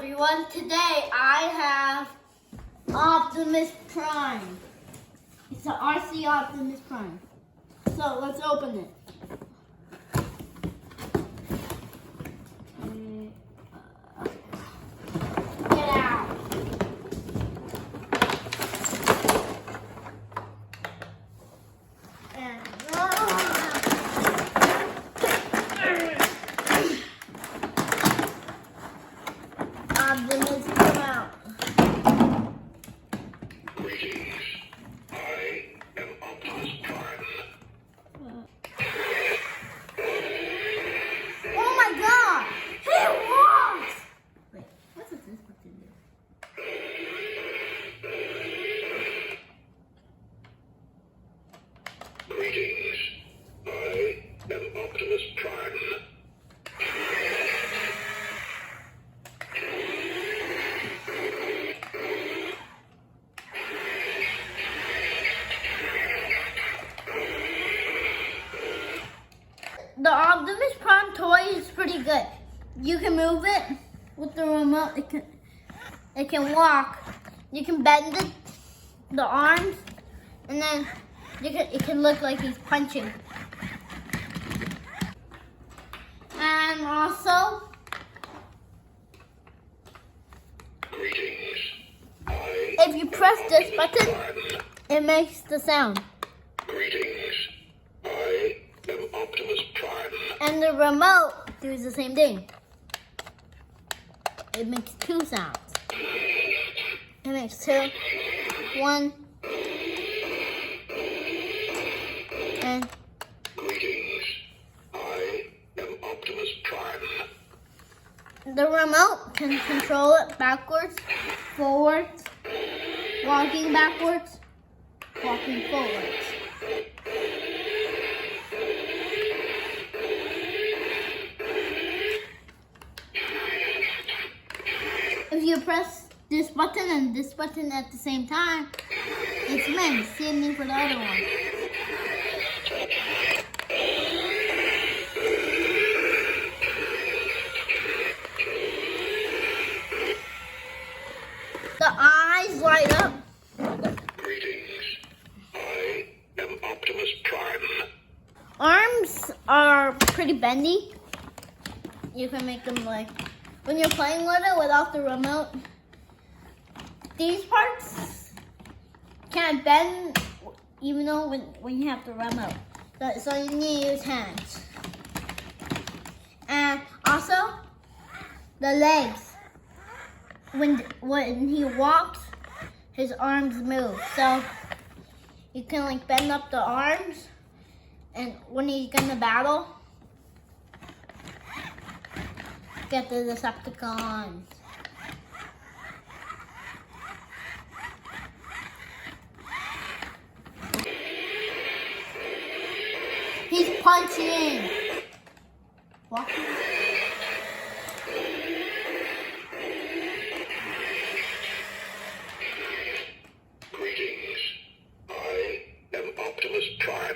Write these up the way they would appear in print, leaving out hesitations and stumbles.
everyone. Today I have Optimus Prime. It's an RC Optimus Prime. So let's open it. Get out. And Optimus come out. Greetings. I am Optimus Prime. Oh my God! He walks! Wait, what does this have to do? Greetings. I am Optimus Prime. The Optimus Prime toy is pretty good. You can move it with the remote. It can walk. You can bend the arms, and then it can look like he's punching. And also, Greetings. I if you press this button, Prime. it makes the sound. Greetings. I am Optimus Prime. And the remote does the same thing. It makes two sounds. It makes two. One. And Greetings. I am Optimus Prime. the remote can control it backwards, forwards, walking backwards, walking forwards. If you press this button and this button at the same time, it's meant. Same thing for the other one. The eyes light up. Greetings. I am Optimus Prime. Arms are pretty bendy. You can make them like, when you're playing with it without the remote, these parts can't bend even though when you have the remote. So you need to use hands. And also, the legs. When he walks, his arms move. So you can like bend up the arms, and when he's gonna battle, get the Decepticons. He's punching. Walking. Greetings. I am Optimus Prime.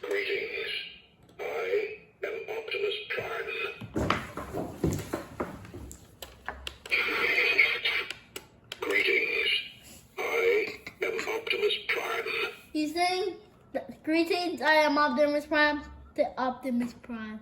Greetings. I am Optimus Prime. Greetings. I am Optimus Prime. He's saying, greetings, I am Optimus Prime. The Optimus Prime.